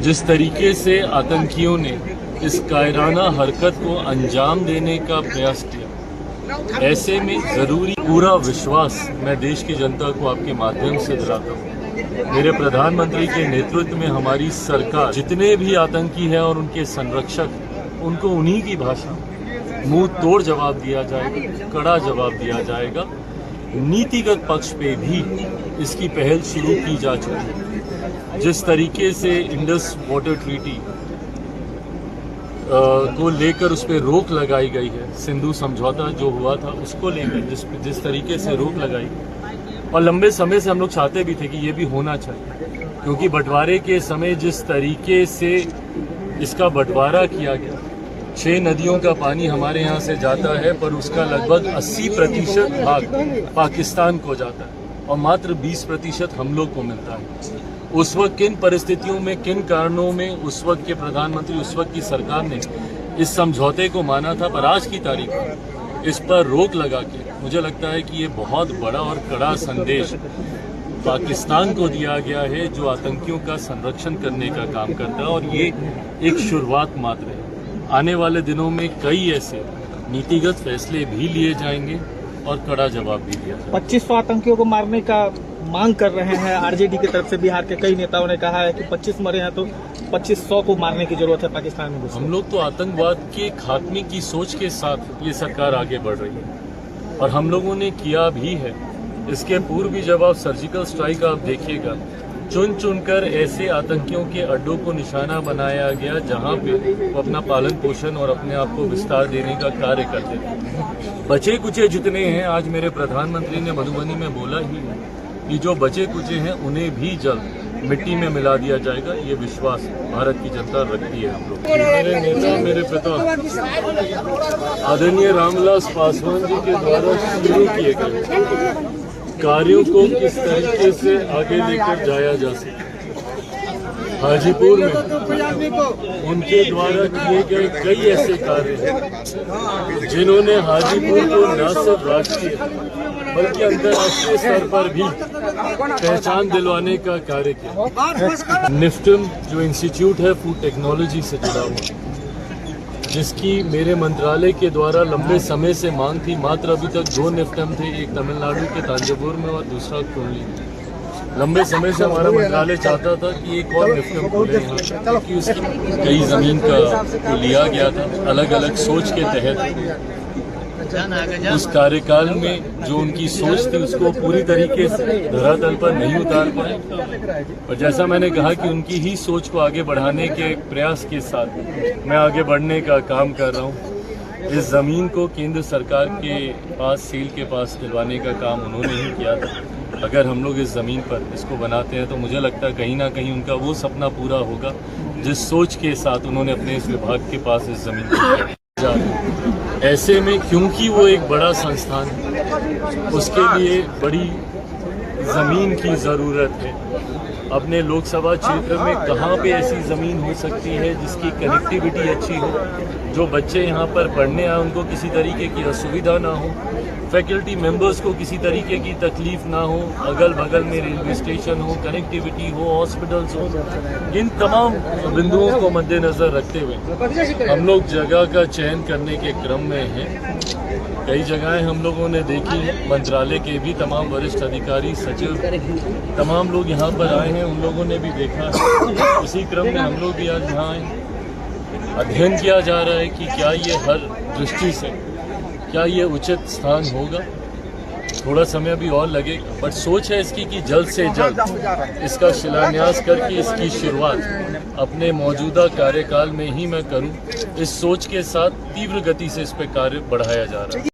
जिस तरीके से आतंकियों ने इस कायराना हरकत को अंजाम देने का प्रयास किया, ऐसे में ज़रूरी पूरा विश्वास मैं देश की जनता को आपके माध्यम से दिलाता हूँ। मेरे प्रधानमंत्री के नेतृत्व में हमारी सरकार जितने भी आतंकी हैं और उनके संरक्षक, उनको उन्हीं की भाषा मुंह तोड़ जवाब दिया जाएगा, कड़ा जवाब दिया जाएगा। नीतिगत पक्ष पे भी इसकी पहल शुरू की जा चुकी है। जिस तरीके से इंडस वाटर ट्रीटी को लेकर उस पर रोक लगाई गई है, सिंधु समझौता जो हुआ था उसको लेकर जिस तरीके से रोक लगाई, और लंबे समय से हम लोग चाहते भी थे कि ये भी होना चाहिए, क्योंकि बंटवारे के समय जिस तरीके से इसका बंटवारा किया गया, 6 नदियों का पानी हमारे यहाँ से जाता है, पर उसका लगभग 80% भाग पाकिस्तान को जाता है और मात्र 20% हम लोग को मिलता है। उस वक्त किन परिस्थितियों में, किन कारणों में उस वक्त के प्रधानमंत्री, उस वक्त की सरकार ने इस समझौते को माना था, पर आज की तारीख में इस पर रोक लगा के मुझे लगता है कि ये बहुत बड़ा और कड़ा संदेश पाकिस्तान को दिया गया है, जो आतंकियों का संरक्षण करने का काम करता है, और ये एक शुरुआत मात्र है। आने वाले दिनों में कई ऐसे नीतिगत फैसले भी लिए जाएंगे और कड़ा जवाब भी दिया जाएगा। 2500 आतंकियों को मारने का मांग कर रहे हैं आरजेडी की तरफ से। बिहार के कई नेताओं ने कहा है कि 25 मरे हैं तो 2500 को मारने की जरूरत है पाकिस्तान में। हम लोग तो आतंकवाद के खात्मे की सोच के साथ ये सरकार आगे बढ़ रही है, और हम लोगों ने किया भी है। इसके पूर्व भी जब आप सर्जिकल स्ट्राइक आप देखिएगा, चुन चुनकर ऐसे आतंकियों के अड्डों को निशाना बनाया गया जहां पे वो अपना पालन पोषण और अपने आप को विस्तार देने का कार्य करते थे। बचे कुचे जितने हैं, आज मेरे प्रधानमंत्री ने मधुबनी में बोला ही है कि जो बचे कुचे हैं उन्हें भी जल्द मिट्टी में मिला दिया जाएगा। ये विश्वास भारत की जनता रखती है हम लोग। मेरे नेता, मेरे पिता आदरणीय रामविलास पासवान जी के द्वारा शुरू किए गए कार्यों को किस तरीके से आगे लेकर जाया जा सके, हाजीपुर में उनके द्वारा किए गए कई ऐसे कार्य हैं जिन्होंने हाजीपुर को न सिर्फ राष्ट्रीय बल्कि अंतर्राष्ट्रीय स्तर पर भी पहचान दिलवाने का कार्य किया। निफ्टम जो इंस्टीट्यूट है फूड टेक्नोलॉजी से जुड़ा हुआ, जिसकी मेरे मंत्रालय के द्वारा लंबे समय से मांग थी, मात्र अभी तक 2 निफ्टम थे, एक तमिलनाडु के तांजावुर में और दूसरा कुंडली में। लंबे समय से हमारा मंत्रालय चाहता था कि एक और निफ्टम खुले यहाँ, क्योंकि उसकी कई ज़मीन का लिया गया था अलग अलग सोच के तहत। उस कार्यकाल में जो उनकी सोच थी उसको पूरी तरीके से धरातल पर नहीं उतार पाए, और जैसा मैंने कहा कि उनकी ही सोच को आगे बढ़ाने के प्रयास के साथ मैं आगे बढ़ने का काम कर रहा हूँ। इस ज़मीन को केंद्र सरकार के पास, सेल के पास दिलवाने का काम उन्होंने ही किया था। अगर हम लोग इस ज़मीन पर इसको बनाते हैं तो मुझे लगता है कहीं ना कहीं उनका वो सपना पूरा होगा जिस सोच के साथ उन्होंने अपने इस विभाग के पास इस ज़मीन को जा। ऐसे में क्योंकि वो एक बड़ा संस्थान है, उसके लिए बड़ी ज़मीन की ज़रूरत है। अपने लोकसभा क्षेत्र में कहाँ पे ऐसी ज़मीन हो सकती है जिसकी कनेक्टिविटी अच्छी हो, जो बच्चे यहाँ पर पढ़ने आए उनको किसी तरीके की असुविधा ना हो, फैकल्टी मेंबर्स को किसी तरीके की तकलीफ ना हो, अगल बगल में रेलवे स्टेशन हो, कनेक्टिविटी हो, हॉस्पिटल्स हो। इन तमाम बिंदुओं को मद्देनज़र रखते हुए हम लोग जगह का चयन करने के क्रम में हैं। कई जगहें हम लोगों ने देखी, मंत्रालय के भी तमाम वरिष्ठ अधिकारी, सचिव, तमाम लोग यहाँ पर आए हैं, उन लोगों ने भी देखा है। उसी क्रम में हम लोग भी आज यहाँ आए। अध्ययन किया जा रहा है कि क्या ये हर दृष्टि से क्या ये उचित स्थान होगा। थोड़ा समय अभी और लगेगा, बट सोच है इसकी कि जल्द से जल्द इसका शिलान्यास करके इसकी शुरुआत अपने मौजूदा कार्यकाल में ही मैं करूं। इस सोच के साथ तीव्र गति से इस पर कार्य बढ़ाया जा रहा है।